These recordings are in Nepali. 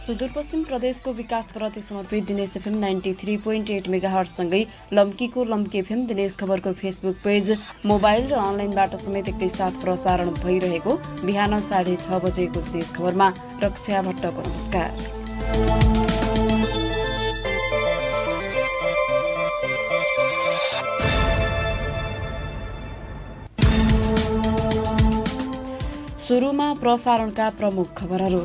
सुदूरपश्चिम प्रदेशको विकासप्रति समर्पित दिनेश एफएम 93.8 मेगाहर्जसँगै लम्कीको लम्की एफएम दिनेश खबरको फेसबुक पेज, मोबाइल र अनलाइनबाट समेत एकैसाथ प्रसारण भइरहेको बिहान 6:30 बजेको दिनेश खबरमा रक्षा भट्टको नमस्कार। सुरुमा प्रसारणका प्रमुख खबरहरू।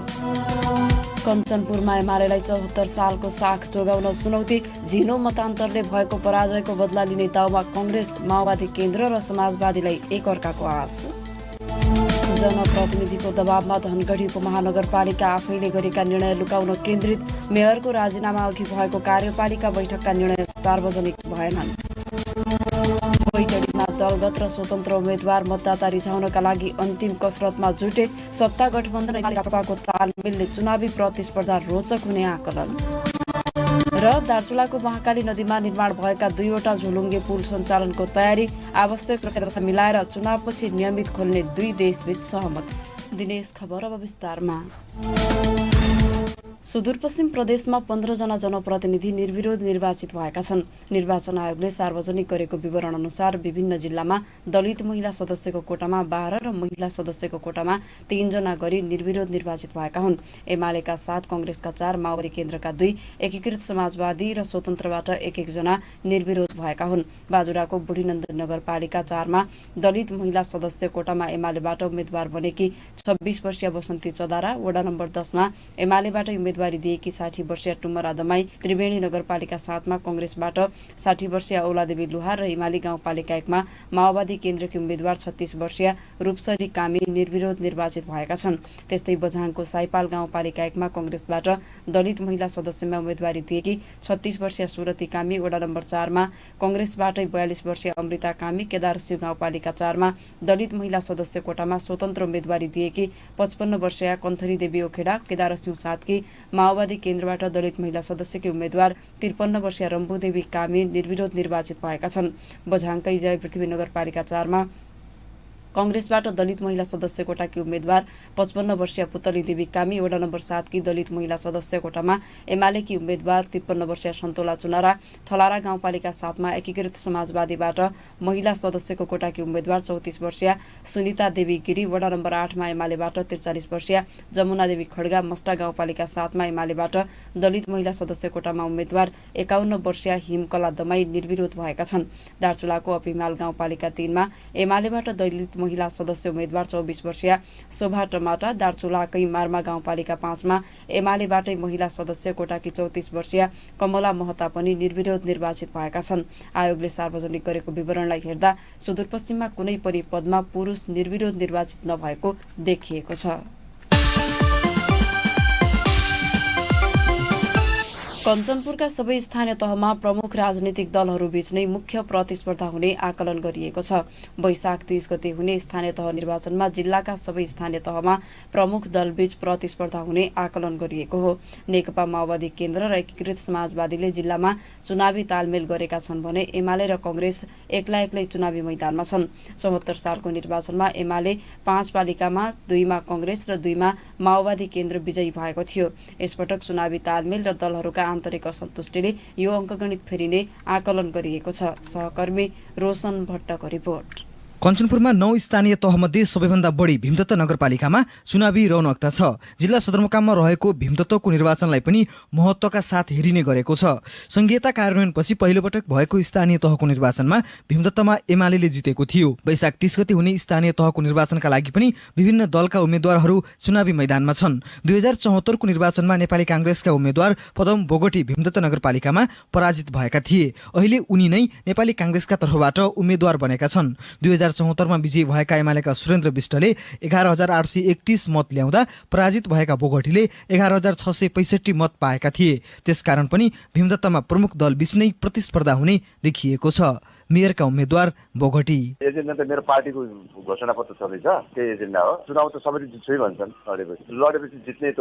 कञ्चनपुरमा एमालेलाई 74 सालको साख जोगाउन चुनौती, झिनो मतान्तरले भएको पराजयको बदला लिने दाउमा कङ्ग्रेस, माओवादी केन्द्र र समाजवादीलाई एकअर्काको आश। जनप्रतिनिधिको दबावमा धनगढी उपमहानगरपालिका आफैले गरेका निर्णय लुकाउन केन्द्रित, मेयरको राजीनामा अघि भएको कार्यपालिका बैठकका निर्णय सार्वजनिक भएनन्। बैतडीमा दलगत र स्वतन्त्र उम्मेद्वार मतदाता रिझाउनका लागि अन्तिम कसरतमा जुटे, सत्ता गठबन्धन एमालेको तालमेलले चुनावी प्रतिस्पर्धा रोचक हुने आकलन। र दार्चुलाको महाकाली नदीमा निर्माण भएका 2वटा झोलुङ्गे पुल सञ्चालनको तयारी, आवश्यक सुरक्षा व्यवस्था मिलाएर चुनावपछि नियमित खोल्ने 2 देशबीच सहमत। दिनेश खबर अब विस्तारमा। सुदूरपश्चिम प्रदेशमा 15 जना जनप्रतिनिधि निर्विरोध निर्वाचित भएका छन्। निर्वाचन आयोगले सार्वजनिक गरेको विवरण अनुसार विभिन्न जिल्लामा दलित महिला सदस्यको कोटामा 12 र महिला सदस्यको कोटामा 3 जना गरी निर्विरोध निर्वाचित भएका हुन्। एमालेका 7, कङ्ग्रेसका 4, माओवादी केन्द्रका 2, एकीकृत समाजवादी र स्वतन्त्रबाट 1-1 जना निर्विरोध भएका हुन्। बाजुराको बुढीनन्दन नगरपालिका 4 मा दलित महिला सदस्य कोटामा एमालेबाट उम्मेद्वार बनेकी 26 वर्षीय बसन्ती चौधारा, वडा नम्बर 10 मा एमालेबाट उम्मेदवारी दिएकी 60 वर्षीय टुम्मरा दमाई, त्रिवेणी नगरपालिका 7 मा कङ्ग्रेसबाट 60 वर्षीय औलादेवी लुहार र हिमाली गाउँपालिका 1 मा माओवादी केन्द्रकी उम्मेद्वार 36 वर्षीय रूपसरी कामी निर्विरोध निर्वाचित भएका छन्। त्यस्तै बझाङको साइपाल गाउँपालिका 1 मा कङ्ग्रेसबाट दलित महिला सदस्यमा उम्मेदवारी दिएकी 36 वर्षीय सुरती कामी, वडा नम्बर 4 मा कङ्ग्रेसबाटै 42 वर्षीय अमृता कामी, केदारसिंह गाउँपालिका 4 मा दलित महिला सदस्य कोटामा स्वतन्त्र उम्मेदवारी दिएकी 55 वर्षीय कन्थरी देवी ओखेडा, केदारसिंह सातकी, माओवादी केन्द्रबाट दलित महिला सदस्यकी उम्मेद्वार 53 वर्षीय रम्बुदेवी कामी निर्विरोध निर्वाचित भएका छन्। बझाङकै जय पृथ्वी नगरपालिका 4 मा कङ्ग्रेसबाट दलित महिला सदस्य कोटाकी उम्मेद्वार 55 वर्षीय पुतली देवी कामी, वडा नम्बर 7 की दलित महिला सदस्य कोटामा एमालेकी उम्मेद्वार 53 वर्षीय सन्तोला चुनारा, थलारा गाउँपालिका 7 मा एकीकृत समाजवादीबाट महिला सदस्यको कोटाकी उम्मेद्वार 34 वर्षीय सुनिता देवी गिरी, वडा नम्बर 8 मा एमालेबाट 43 वर्षीय जमुना देवी खड्गा, मस्टा गाउँपालिका 7 मा एमालेबाट दलित महिला सदस्य कोटामा उम्मेद्वार 51 वर्षीय हिमकला दमाई निर्विरोध भएका छन्। दार्चुलाको अपिमाल गाउँपालिका 3 मा एमालेबाट दलित महिला सदस्य उम्मेद्वार 24 वर्षीय शोभा टमाटा, दार्चुलाकै मार्मा गाउँपालिका 5 मा एमालेबाटै महिला सदस्य कोटाकी 34 वर्षीय कमला महता पनि निर्विरोध निर्वाचित भएका छन्। आयोगले सार्वजनिक गरेको विवरणलाई हेर्दा सुदूरपश्चिममा कुनै पनि पदमा पुरुष निर्विरोध निर्वाचित नभएको देखिएको छ। कञ्चनपुरका सबै स्थानीय तहमा प्रमुख राजनीतिक दलहरूबीच नै मुख्य प्रतिस्पर्धा हुने आकलन गरिएको छ। वैशाख 30 गते हुने स्थानीय तह निर्वाचनमा जिल्लाका सबै स्थानीय तहमा प्रमुख दलबीच प्रतिस्पर्धा हुने आकलन गरिएको हो। नेकपा माओवादी केन्द्र र एकीकृत समाजवादीले जिल्लामा चुनावी तालमेल गरेका छन् भने एमाले र कङ्ग्रेस एक्लै चुनावी मैदानमा छन्। 74 सालको निर्वाचनमा एमाले 5 पालिकामा 2 मा कङ्ग्रेस र 2 मा माओवादी केन्द्र विजयी भएको थियो। यसपटक चुनावी तालमेल र दलहरूका आन्तरिक असन्तुष्टिले यो अङ्कगणित फेरिने आकलन गरिएको छ। सहकर्मी रोशन भट्टको रिपोर्ट। कञ्चनपुरमा 9 स्थानीय तहमध्ये सबैभन्दा बढी भीमदत्त नगरपालिकामा चुनावी रौनकता छ। जिल्ला सदरमुकाममा रहेको भीमदत्तको निर्वाचनलाई पनि महत्त्वका साथ हेरिने गरेको छ। संघीयता कार्यान्वयनपछि पहिलोपटक भएको स्थानीय तहको निर्वाचनमा भीमदत्तमा एमालेले जितेको थियो। वैशाख 30 गते हुने स्थानीय तहको निर्वाचनका लागि पनि विभिन्न दलका उम्मेद्वारहरू चुनावी मैदानमा छन्। 2074 को निर्वाचनमा नेपाली काङ्ग्रेसका उम्मेद्वार पदम बोगटी भीमदत्त नगरपालिकामा पराजित भएका थिए। अहिले उनी नै नेपाली काङ्ग्रेसका तर्फबाट उम्मेद्वार बनेका छन्। 2074 मा विजयी भएका एमालेका सुरेन्द्र विष्टले 11,831 मत ल्याउँदा पराजित भएका बोगटीले 11,665 मत पाएका थिए। त्यसकारण पनि भीमदत्तमा प्रमुख दल बीच नै प्रतिस्पर्धा हुने देखिएको छ। मेयरका उम्मेद्वार बोगटी। एजेन्डा त मेरो पार्टीको घोषणापत्र छँदैछ, त्यही एजेन्डा हो। चुनाव त सबैले जित्छै भन्छन्, लडेपछि जित्ने त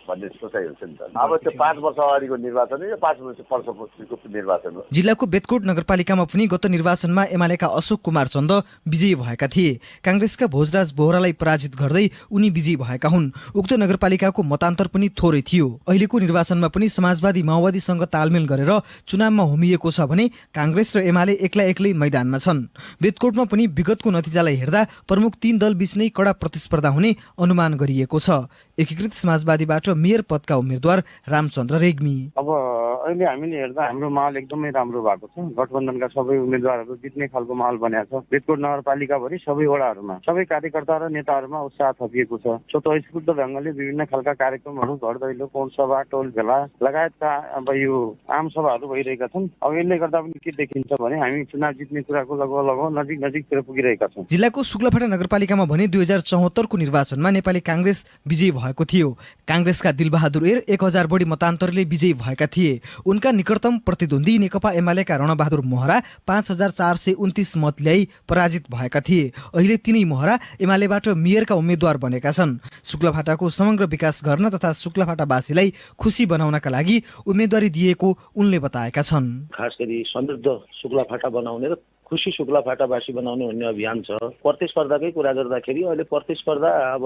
भन्ने सोचाइ हुन्छ नि त। अब त्यो 5 वर्ष अगाडिको निर्वाचन हो, यो 5 वर्षको निर्वाचन हो। जिल्लाको बेतकोट नगरपालिकामा पनि गत निर्वाचनमा एमालेका अशोक कुमार चन्द विजयी भएका थिए। काङ्ग्रेसका भोजराज बोहरालाई पराजित गर्दै उनी विजयी भएका हुन्। उक्त नगरपालिकाको मतान्तर पनि थोरै थियो। अहिलेको निर्वाचनमा पनि समाजवादी माओवादीसँग तालमेल गरेर चुनावमा होमिएको छ भने काङ्ग्रेस र एमाले एक्लै मैदानमा छन्। बेतकोटमा पनि विगतको नतिजालाई हेर्दा प्रमुख 3 दल बीच नै कडा प्रतिस्पर्धा हुने अनुमान गरिएको छ। एकीकृत समाजवादीबाट मेयर पदका उम्मेद्वार रामचन्द्र रेग्मी। अब अहिले हामीले हेर्दा हाम्रो माहौल एकदमै राम्रो भएको छ। गठबन्धनका सबै उम्मेद्वारहरू जित्ने खालको माहौल बनेको छ। बेतकोट नगरपालिकाभरि सबै वडाहरूमा सबै कार्यकर्ता र नेताहरूमा उत्साह थपिएको छ। स्वतस्फूर्त ढङ्गले विभिन्न खालका कार्यक्रमहरू, घर दैलो, पौड सभा, टोल भेला लगायतका अब यो आम सभाहरू भइरहेका छन्। अब यसले गर्दा पनि के देखिन्छ भने हामी चुनाव जित्ने कुराको लगभग नजिकतिर पुगिरहेका छौँ। जिल्लाको शुक्लाफाटा नगरपालिकामा भने 2074 को निर्वाचनमा नेपाली काङ्ग्रेस विजयी भएको थियो। काङ्ग्रेसका दिलबहादुर एर 1000 बढी मतान्तरले विजयी भएका थिए। उनका निकटतम प्रतिद्वन्दी नेकपा एमालेका रणबहादुर महरा 5429 मत ल्याई पराजित भएका थिए। अहिले तिनै महरा एमालेबाट मेयरका उम्मेद्वार बनेका छन्। शुक्लाफाटाको समग्र विकास गर्न तथा शुक्लाफाटावासीलाई खुसी बनाउनका लागि उम्मेदवारी दिएको उनले बताएका छन्। खास गरी समृद्ध शुक्लाफाटा बनाउने र खुसी शुक्लाफाटावासी बनाउने भन्ने अभियान छ। प्रतिस्पर्धाकै कुरा गर्दाखेरि अहिले प्रतिस्पर्धा अब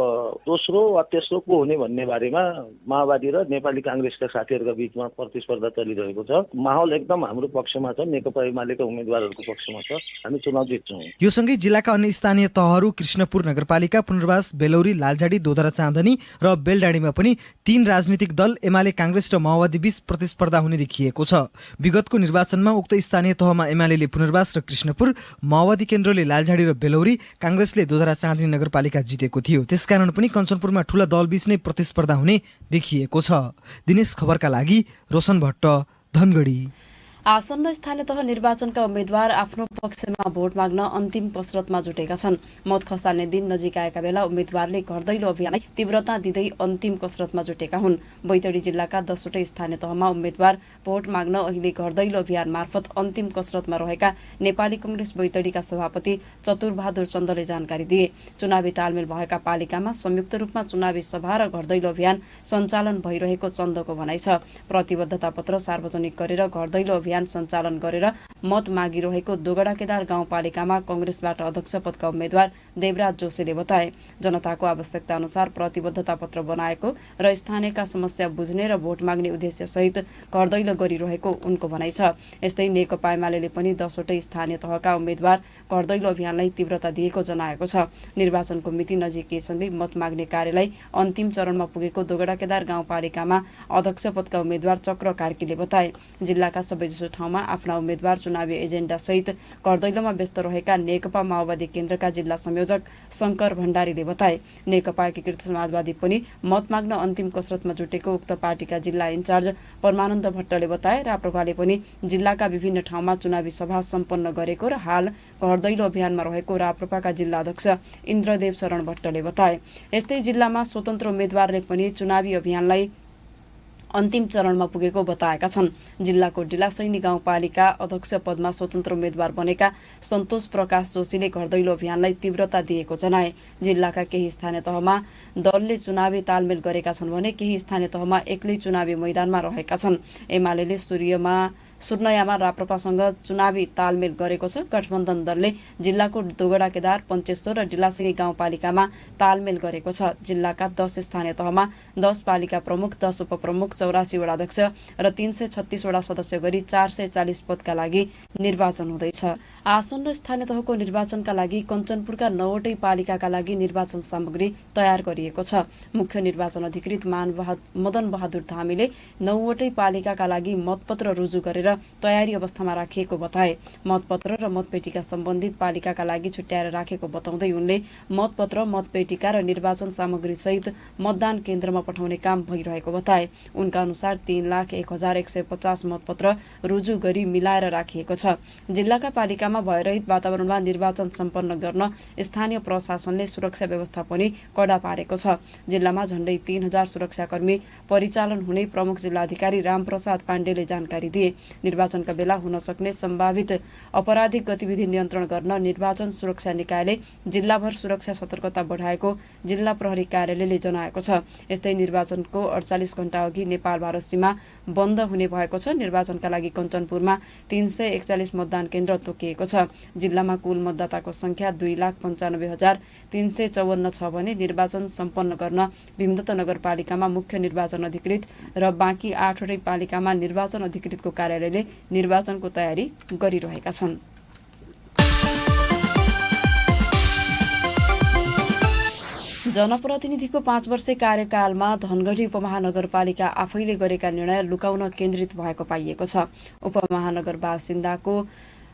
दोस्रो वा तेस्रो को हुने भन्ने बारेमा माओवादी र नेपाली काङ्ग्रेसका साथीहरूका बीचमा प्रतिस्पर्धा चलिरहेको छ। माहौल एकदम हाम्रो पक्षमा छ, नेकपा एमालेका उम्मेद्वारहरूको पक्षमा छ। हामी चुनाव जित्छौँ। यो सँगै जिल्लाका अन्य स्थानीय तहहरू कृष्णपुर नगरपालिका, पुनर्वास, बेलौरी, लालझाडी, दोधरा चाँदनी र बेलडाँडीमा पनि 3 राजनीतिक दल एमाले, काङ्ग्रेस र माओवादी बीच प्रतिस्पर्धा हुने देखिएको छ। विगतको निर्वाचनमा उक्त स्थानीय तहमा एमाले पुनर्वास र कृष्ण माओवादी केन्द्रले लालझाडी र बेलौरी, काङ्ग्रेसले दोधरा चाँदनी नगरपालिका जितेको थियो। त्यसकारण पनि कञ्चनपुरमा ठूला दलबीच नै प्रतिस्पर्धा हुने देखिएको छ। दिनेश खबरका लागि रोशन भट्ट, धनगढी। आसन्न स्थानीय तह निर्वाचनका उम्मेद्वार आफ्नो पक्षमा भोट माग्न अन्तिम कसरतमा जुटेका छन्। मत खसाल्ने दिन नजिक आएका बेला उम्मेद्वारले घर दैलो अभियानलाई तीव्रता दिँदै अन्तिम कसरतमा जुटेका हुन्। बैतडी जिल्लाका 10वटै स्थानीय तहमा उम्मेद्वार भोट माग्न अहिले घर दैलो अभियान मार्फत अन्तिम कसरतमा रहेका नेपाली काङ्ग्रेस बैतडीका सभापति चतुरबहादुर चन्दले जानकारी दिए। चुनावी तालमेल भएका पालिकामा संयुक्त रूपमा चुनावी सभा र घर दैलो अभियान सञ्चालन भइरहेको चन्दको भनाइ छ। प्रतिबद्धता पत्र सार्वजनिक गरेर घर दैलो अभियान सञ्चालन गरेर मत मागिरहेको दोगडा केदार गाउँपालिकामा काङ्ग्रेसबाट अध्यक्ष पदका उम्मेद्वार देवराज जोशीले बताए। जनताको आवश्यकता अनुसार प्रतिबद्धता पत्र बनाएको र स्थानीयका समस्या बुझ्ने र भोट माग्ने उद्देश्यसहित घर दैलो गरिरहेको उनको भनाइ छ। यस्तै नेकपा एमाले पनि 10वटै स्थानीय तहका उम्मेद्वार घर दैलो अभियानलाई तीव्रता दिएको जनाएको छ। निर्वाचनको मिति नजिकिएसँगै मत माग्ने कार्यलाई अन्तिम चरणमा पुगेको दोगडा केदार गाउँपालिकामा अध्यक्ष पदका उम्मेद्वार चक्र कार्कीले बताए। जिल्लाका सबैजसो ठाउँमा आफ्ना उम्मेद्वार चुनावी एजेन्डा सहित घर दैलोमा व्यस्त रहेका नेकपा माओवादी केन्द्रका जिल्ला संयोजक शङ्कर भण्डारीले बताए। नेकपा एकीकृत समाजवादी पनि मत माग्न अन्तिम कसरतमा जुटेको उक्त पार्टीका जिल्ला इन्चार्ज परमानन्द भट्टले बताए। राप्रपाले पनि जिल्लाका विभिन्न ठाउँमा चुनावी सभा सम्पन्न गरेको र हाल घर दैलो अभियानमा रहेको राप्रपाका जिल्ला अध्यक्ष इन्द्रदेव शरण भट्टले बताए। यस्तै जिल्लामा स्वतन्त्र उम्मेद्वारले पनि चुनावी अभियानलाई अन्तिम चरणमा पुगेको बताएका छन्। जिल्लाको डिलासैनी गाउँपालिका अध्यक्ष पदमा स्वतन्त्र उम्मेद्वार बनेका सन्तोष प्रकाश जोशीले घर दैलो अभियानलाई तीव्रता दिएको जनाए। जिल्लाका केही स्थानीय तहमा दलले चुनावी तालमेल गरेका छन् भने केही स्थानीय तहमा एक्लै चुनावी मैदानमा रहेका छन्। एमाले सुर्नयामा राप्रपासँग चुनावी तालमेल गरेको छ। गठबन्धन दलले जिल्लाको दोगडा केदार, पञ्चेश्वर र डिलासैनी गाउँपालिकामा तालमेल गरेको छ। जिल्लाका 10 स्थानीय तहमा 10 पालिका प्रमुख, 10 उपप्रमुख, 84 वडा अध्यक्ष र 336 वडा सदस्य गरी 440 पदका लागि निर्वाचन हुँदैछ। आसन्न स्थानीय तहको निर्वाचनका लागि कञ्चनपुरका 9वटै पालिकाका लागि निर्वाचन सामग्री तयार गरिएको छ। मुख्य निर्वाचन अधिकृत मदन बहादुर धामीले 9वटै पालिकाका लागि मतपत्र रुजु गरेर तयारी अवस्थामा राखिएको बताए। मतपत्र र मतपेटिका सम्बन्धित पालिकाका लागि छुट्याएर राखेको बताउँदै उनले मतपत्र, मतपेटिका र निर्वाचन सामग्री सहित मतदान केन्द्रमा पठाउने काम भइरहेको बताए। उनका निर्वाचनका अनुसार 3,01,150 मतपत्र रुजु गरी मिलाएर राखिएको छ। जिल्लाका पालिकामा भयरहित वातावरणमा निर्वाचन सम्पन्न गर्न स्थानीय प्रशासनले सुरक्षा व्यवस्था पनि कडा पारेको छ। जिल्लामा झण्डै 3,000 सुरक्षाकर्मी परिचालन हुने प्रमुख जिल्लाधिकारी रामप्रसाद पाण्डेले जानकारी दिए। निर्वाचनका बेला हुन सक्ने सम्भावित आपराधिक गतिविधि नियन्त्रण गर्न निर्वाचन सुरक्षा निकायले जिल्लाभर सुरक्षा सतर्कता बढाएको जिल्ला प्रहरी कार्यालयले जनाएको छ। यस्तै निर्वाचनको 48 घण्टा अघि नेपाल भारत सीमा बन्द हुने भएको छ। निर्वाचनका लागि कञ्चनपुरमा 341 मतदान केन्द्र तोकिएको छ। जिल्लामा कुल मतदाताको संख्या 2,95,354 छ भने निर्वाचन सम्पन्न गर्न भीमदत्त नगरपालिकामा मुख्य निर्वाचन अधिकृत र बाँकी 8वटै पालिकामा निर्वाचन अधिकृतको कार्यालयले निर्वाचनको तयारी गरिरहेका छन्। जनप्रतिनिधिको 5 वर्षे कार्यकालमा धनगढी उपमहानगरपालिका आफैले गरेका निर्णय लुकाउन केन्द्रित भएको पाइएको छ। उपमहानगर बासिन्दाको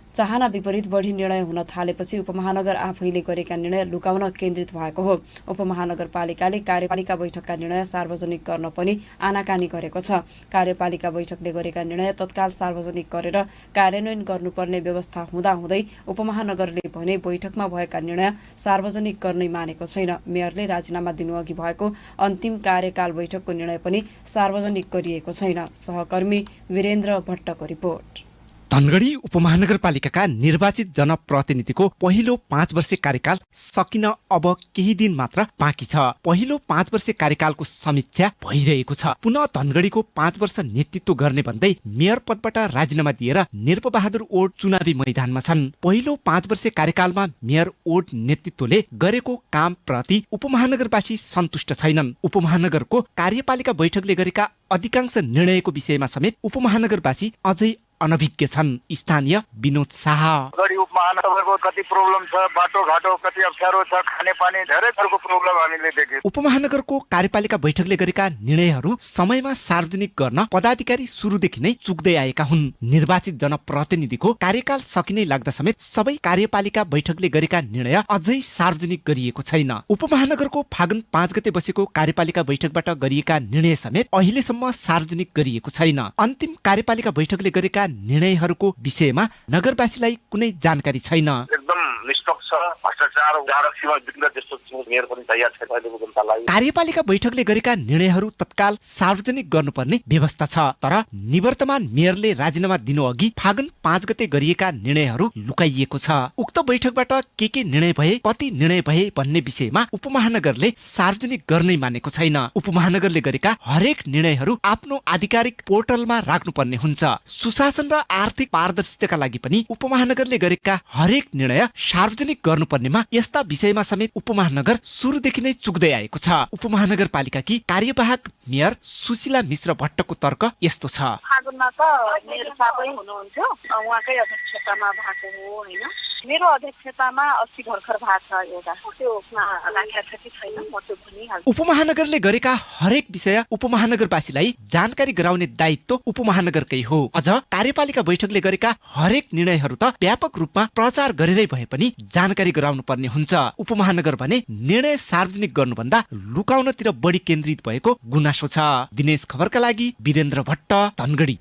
चाहना विपरीत बढी निर्णय हुन थालेपछि उपमहानगर आफैले गरेका निर्णय लुकाउन केन्द्रित भएको हो। उपमहानगरपालिकाले कार्यपालिका बैठकका निर्णय सार्वजनिक गर्न पनि आनाकानी गरेको छ। कार्यपालिका बैठकले गरेका निर्णय तत्काल सार्वजनिक गरेर कार्यान्वयन गर्नुपर्ने व्यवस्था हुँदाहुँदै उपमहानगरले भने बैठकमा भएका निर्णय सार्वजनिक गर्नै मानेको छैन। मेयरले राजीनामा दिनुअघि भएको अन्तिम कार्यकाल बैठकको निर्णय पनि सार्वजनिक गरिएको छैन। सहकर्मी वीरेन्द्र भट्टको रिपोर्ट। धनगढी उपमहानगरपालिकाका निर्वाचित जनप्रतिनिधिको पहिलो 5 वर्षे कार्यकाल सकिन अब केही दिन मात्र बाँकी छ। पहिलो 5 वर्षे कार्यकालको समीक्षा भइरहेको छ। पुनः धनगढीको 5 वर्ष नेतृत्व गर्ने भन्दै मेयर पदबाट राजीनामा दिएर निरपबहादुर ओड चुनावी मैदानमा छन्। पहिलो 5 वर्षे कार्यकालमा मेयर ओड नेतृत्वले गरेको कामप्रति उपमहानगरवासी सन्तुष्ट छैनन्। उपमहानगरको कार्यपालिका बैठकले गरेका अधिकांश निर्णयको विषयमा समेत उपमहानगरवासी अझै अनभिज्ञ छन्। स्थानीय विनोद शाह। गढी उपमहानगरको कति प्रब्लम छ, बाटोघाटो कति अप्ठ्यारो छ, खानेपानी धेरै थरको प्रब्लम हामीले देख्यौं। उपमहानगरको कार्यपालिका बैठकले गरेका निर्णयहरू समयमा सार्वजनिक गर्न पदाधिकारी सुरुदेखि नै चुक्दै आएका हुन्। निर्वाचित जनप्रतिनिधिको कार्यकाल सकिनै लाग्दा समेत सबै कार्यपालिका बैठकले गरेका निर्णय अझै सार्वजनिक गरिएको छैन। उपमहानगरको फागुन 5 गते बसेको कार्यपालिका बैठकबाट गरिएका निर्णय समेत अहिलेसम्म सार्वजनिक गरिएको छैन। अन्तिम कार्यपालिका बैठकले गरेका निर्णयहरूको विषयमा नगरवासीलाई कुनै जानकारी छैन। एकदम निष्पक्ष भ्रष्टाचार उदारसीमा बिग्न जस्तो मेयर पनि तयार छैन अहिलेको जनतालाई। कार्यपालिका बैठकले गरेका निर्णयहरू तत्काल सार्वजनिक गर्नुपर्ने व्यवस्था छ। तर निवर्तमान मेयरले राजीनामा दिनुअघि फागुन 5 गते गरिएका निर्णयहरू लुकाइएको छ। उक्त बैठकबाट के निर्णय भए, कति निर्णय भए भन्ने विषयमा उपमहानगरले सार्वजनिक गर्नै मानेको छैन। उपमहानगरले गरेका हरेक निर्णयहरू आफ्नो आधिकारिक पोर्टलमा राख्नुपर्ने हुन्छ। सुशासन र आर्थिक पारदर्शिताका लागि पनि उपमहानगरले गरेका हरेक निर्णय सार्वजनिक गर्नुपर्नेमा यस्ता विषयमा समेत उपमहानगर सुरुदेखि नै चुक्दै आएको छ। उपमहानगरपालिकाकी कार्यवाहक मेयर सुशीला मिश्र भट्टको तर्क यस्तो छ। फागुनमा त मेरो साथै हुनुहुन्थ्यो, उहाँकै अध्यक्षतामा भएको हो हैन। मेरो अध्यक्षतामा 80 भर्खर भएको छ एउटा, त्यसमा राखेको छ कि छैन म त्यो भनिहाल्छु। उपमहानगरले गरेका हरेक विषय उपमहानगरवासीलाई जानकारी गराउने दायित्व उपमहानगरकै हो। अझ कार्यपालिका बैठकले गरेका हरेक निर्णयहरू त व्यापक रूपमा प्रचार गरेरै भए पनि जानकारी गराउनु पर्ने हुन्छ। उपमहानगर भने निर्णय सार्वजनिक गर्नुभन्दा लुकाउनतिर बढी केन्द्रित भएको गुनासो छ। दिनेश खबरका लागि वीरेन्द्र भट्ट, धनगढी।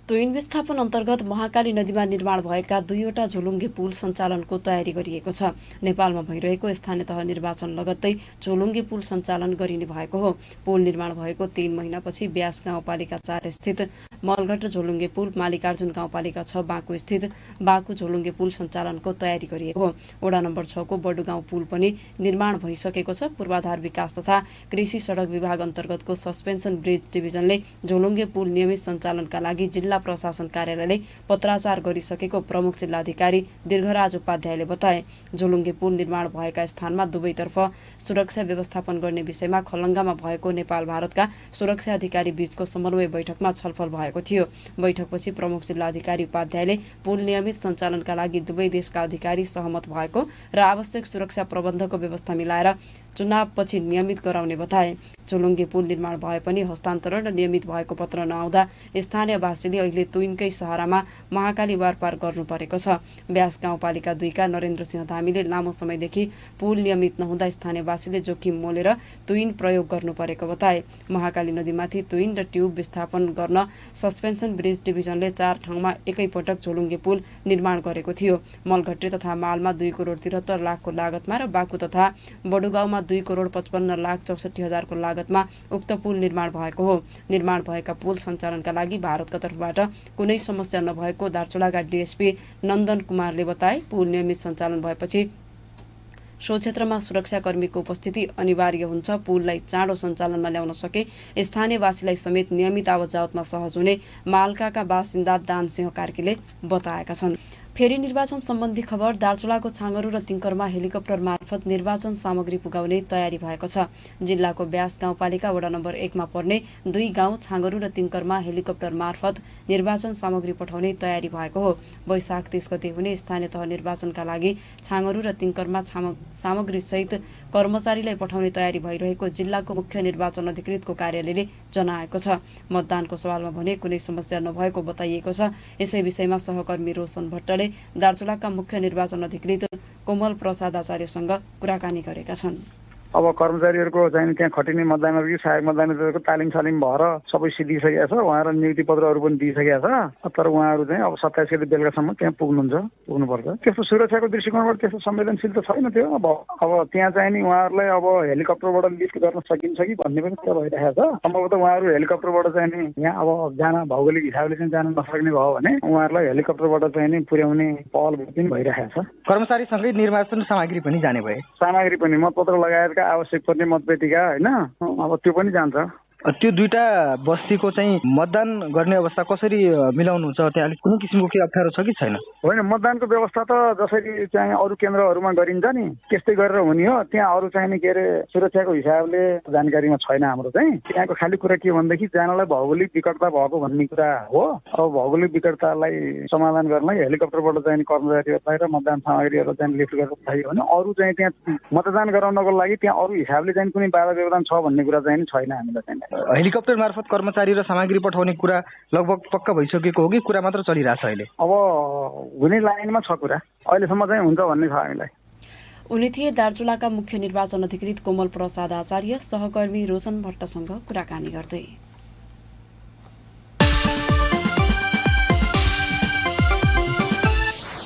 तुइन विस्थापन अन्तर्गत महाकाली नदीमा निर्माण भएका 2वटा झोलुङ्गे पुल सञ्चालनको तयारी गरिएको छ। नेपालमा भइरहेको स्थानीय तह निर्वाचन लगत्तै झोलुङ्गे पुल सञ्चालन गरिने भएको हो। पुल निर्माण भएको 3 महिनापछि ब्यास गाउँपालिका 4 स्थित मलघट झोलुङ्गे पुल, मालिकार्जुन गाउँपालिका 6 बाँकु स्थित बाँकु झोलुङ्गे पुल सञ्चालनको तयारी गरिएको हो। वडा नम्बर 6 को बडुगाउँ पुल पनि निर्माण भइसकेको छ। पूर्वाधार विकास तथा कृषि सडक विभाग अन्तर्गतको सस्पेन्सन ब्रिज डिभिजनले झोलुङ्गे पुल नियमित सञ्चालनका लागि जिल्ला प्रशासन कार्यालयले पत्राचार गरिसकेको प्रमुख जिल्लाधिकारी दीर्घराज उपाध्यायले बताए। झोलुङ्गे पुल निर्माण भएका स्थानमा दुवैतर्फ सुरक्षा व्यवस्थापन गर्ने विषयमा खलङ्गामा भएको नेपाल भारतका सुरक्षा अधिकारी बीचको समन्वय बैठकमा छलफल भएको थियो। बैठकपछि प्रमुख जिल्लाधिकारी उपाध्यायले पुल नियमित सञ्चालनका लागि दुवै देशका अधिकारी सहमत भएको र आवश्यक सुरक्षा प्रबन्धको व्यवस्था मिलाएर चुनावपछि नियमित गराउने बताए। झोलुङ्गे पुल निर्माण भए पनि हस्तान्तरण र नियमित भएको पत्र नआउँदा स्थानीयवासीले अहिले तुइनकै सहारामा महाकाली वारपार गर्नु परेको छ। ब्यास गाउँपालिका 2 का नरेन्द्र सिंह धामीले लामो समयदेखि पुल नियमित नहुँदा स्थानीयवासीले जोखिम मोलेर तुइन प्रयोग गर्नु परेको बताए। महाकाली नदीमाथि तुइन र ट्युब विस्थापन गर्न सस्पेन्सन ब्रिज डिभिजनले 4 ठाउँमा एकैपटक झोलुङ्गे पुल निर्माण गरेको थियो। मलघट्टे तथा मालमा 2 करोड 73 लाखको लागतमा र बाकु तथा बडुगाउँमा 2 करोड 55 लाख 64 हजारको लागतमा उक्त पुल निर्माण भएको हो। निर्माण भएका पुल सञ्चालनका लागि भारतका तर्फबाट कुनै समस्या नभएको दार्चुलाका डीएसपी नन्दन कुमारले बताए। पुल नियमित सञ्चालन भएपछि सो क्षेत्रमा सुरक्षाकर्मीको उपस्थिति अनिवार्य हुन्छ। पुललाई चाँडो सञ्चालनमा ल्याउन सके स्थानीयवासीलाई समेत नियमित आवतजावतमा सहज हुने मालकाका बासिन्दा दानसिंह कार्कीले बताएका छन्। फेरि निर्वाचन सम्बन्धी खबर। दार्चुलाको छाँगरू र तिङ्करमा हेलिकप्टर मार्फत निर्वाचन सामग्री पुगाउने तयारी भएको छ। जिल्लाको ब्यास गाउँपालिका वडा नम्बर 1 मा पर्ने 2 गाउँ छाँगरू र तिङ्करमा हेलिकप्टर मार्फत निर्वाचन सामग्री पठाउने तयारी भएको हो। वैशाख 30 गते हुने स्थानीय तह निर्वाचनका लागि छाँगरू र तिङ्करमा सामग्री सहित कर्मचारीलाई पठाउने तयारी भइरहेको जिल्लाको मुख्य निर्वाचन अधिकृतको कार्यालयले जनाएको छ। मतदानको सवालमा भने कुनै समस्या नभएको बताइएको छ। यसै विषयमा सहकर्मी रोशन भट्टले दार्चुलाका मुख्य निर्वाचन अधिकृत कोमल प्रसाद आचार्यसँग कुराकानी गरेका छन्। अब कर्मचारीहरूको चाहिँ त्यहाँ खटिने मतदानहरू सहायक मतदानहरूको तालिम भएर सबै सिद्धिसकेको छ। उहाँहरू नियुक्ति पत्रहरू पनि दिइसकेको छ। तर उहाँहरू चाहिँ अब 27 गते बेलुकासम्म त्यहाँ पुग्नुपर्छ। त्यस्तो सुरक्षाको दृष्टिकोणबाट त्यस्तो संवेदनशील त छैन त्यो। अब त्यहाँ चाहिँ नि उहाँहरूलाई अब हेलिकप्टरबाट लिफ्ट गर्न सकिन्छ कि भन्ने पनि कुरा भइरहेको छ। सम्भवतः उहाँहरू हेलिकप्टरबाट चाहिँ नि यहाँ अब जान भौगोलिक हिसाबले चाहिँ जान नसक्ने भयो भने उहाँहरूलाई हेलिकप्टरबाट चाहिँ नि पुर्याउने पहल पनि भइरहेको छ। कर्मचारीसँगै निर्वाचन सामग्री पनि जाने भए सामग्री पनि मतपत्र लगायतका आवश्यक पर्ने मतपेटिका होइन अब त्यो पनि जान्छ। त्यो दुईटा बस्तीको चाहिँ मतदान गर्ने अवस्था कसरी मिलाउनुहुन्छ? त्यहाँ अलिक कुनै किसिमको के अप्ठ्यारो छ कि छैन? होइन, मतदानको व्यवस्था त जसरी चाहिँ अरू केन्द्रहरूमा गरिन्छ नि त्यस्तै गरेर हुने हो। त्यहाँ अरू चाहिँ नि के अरे सुरक्षाको हिसाबले जानकारीमा छैन हाम्रो चाहिँ। त्यहाँको खालि कुरा के भनेदेखि जानलाई भौगोलिक विकटता भएको भन्ने कुरा हो। अब भौगोलिक विकटतालाई समाधान गर्नलाई हेलिकप्टरबाट चाहिँ कर्मचारीहरूलाई र मतदान सामग्रीहरू चाहिँ लिफ्ट गरेर पठाइयो भने अरू चाहिँ त्यहाँ मतदान गराउनको लागि त्यहाँ अरू हिसाबले चाहिँ कुनै बाधा व्यवधान छ भन्ने कुरा चाहिँ छैन हामीलाई चाहिँ। हेलिकप्टर मार्फत कर्मचारी र सामग्री पठाउने कुरा लगभग पक्का भइसकेको हो कि कुरा मात्र चलिरहेछ अहिले? अब हुने लाइनमा छ कुरा, अहिलेसम्म चाहिँ हुन्छ भन्ने छ हामीलाई। उनी थिए दार्चुलाका मुख्य निर्वाचन अधिकृत कोमल प्रसाद आचार्य सहकर्मी रोशन भट्टसँग कुराकानी गर्दै।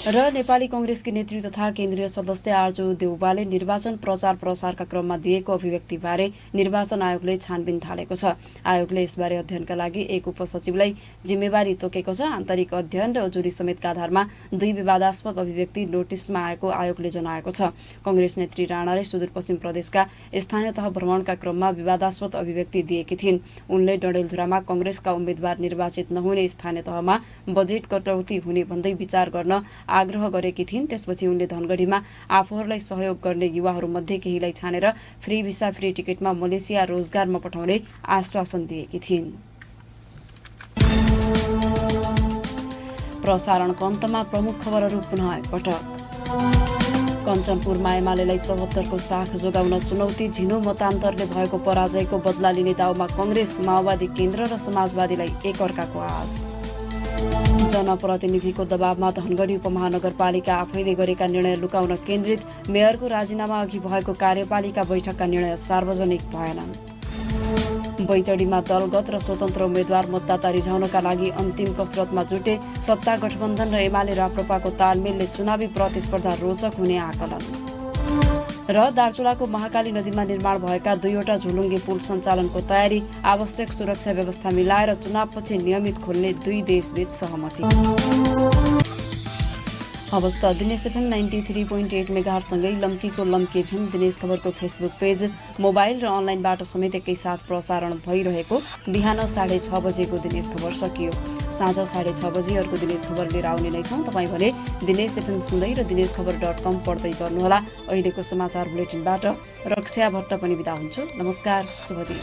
र नेपाली कांग्रेसकी नेत्री तथा केन्द्रीय सदस्य आर्जु देउवाले निर्वाचन प्रचार प्रसारका क्रममा दिएको अभिव्यक्तिबारे निर्वाचन आयोगले छानबिन थालेको छ। आयोगले यसबारे अध्ययनका लागि एक उपसचिवलाई जिम्मेवारी तोकेको छ। आन्तरिक अध्ययन र उजुरी समेतका आधारमा 2 विवादास्पद अभिव्यक्ति नोटिसमा आएको आयोगले जनाएको छ। कांग्रेस नेत्री राणाले सुदूरपश्चिम प्रदेशका स्थानीय तह भ्रमणका क्रममा विवादास्पद अभिव्यक्ति दिएकी थिइन्। उनले डडेलधुरामा कांग्रेसका उम्मेद्वार निर्वाचित नहुने स्थानीय तहमा बजेट कटौती हुने भन्दै विचार गर्न आग्रह गरेकी थिइन्। त्यसपछि उनले धनगढीमा आफूहरूलाई सहयोग गर्ने युवाहरूमध्ये केहीलाई छानेर फ्री भिसा फ्री टिकटमा मलेसिया रोजगारमा पठाउने आश्वासन दिएकी थिइन्। प्रसारणको अन्तमा प्रमुख खबरहरू पुनः एकपटक। कञ्चनपुरमा एमालेलाई 74 को साख जोगाउन चुनौती। झिनो मतान्तरले भएको पराजयको बदला लिने दाउमा कांग्रेस, माओवादी केन्द्र र समाजवादीलाई एकअर्काको आश। जनप्रतिनिधिको दबावमा धनगढी उपमहानगरपालिका आफैले गरेका निर्णय लुकाउन केन्द्रित। मेयरको राजीनामा अघि भएको कार्यपालिका बैठकका निर्णय सार्वजनिक भएनन्। बैतडीमा दलगत र स्वतन्त्र उम्मेद्वार मतदाता रिझाउनका लागि अन्तिम कसरतमा जुटे। सत्ता गठबन्धन र एमाले राप्रपाको तालमेलले चुनावी प्रतिस्पर्धा रोचक हुने आकलन। र दार्चुलाको महाकाली नदीमा निर्माण भएका 2वटा झोलुङ्गे पुल सञ्चालनको तयारी। आवश्यक सुरक्षा व्यवस्था मिलाएर चुनावपछि नियमित खोल्ने 2 देशबीच सहमति। हवस् त दिनेश एफएम 93.8 मेगाहर्जसँगै लम्कीको लम्की एफएम दिनेश खबरको फेसबुक पेज, मोबाइल र अनलाइनबाट समेत एकैसाथ प्रसारण भइरहेको बिहान 6:30 बजेको दिनेश खबर सकियो। साँझ 6:30 बजे अर्को दिनेश खबर लिएर आउने नै छौँ। तपाईँ भने दिनेश एफएम सुन्दै र दिनेशखबर.com पढ्दै गर्नुहोला। अहिलेको समाचार बुलेटिनबाट रक्षा भट्ट पनि बिदा हुन्छु। नमस्कार, शुभ दिन।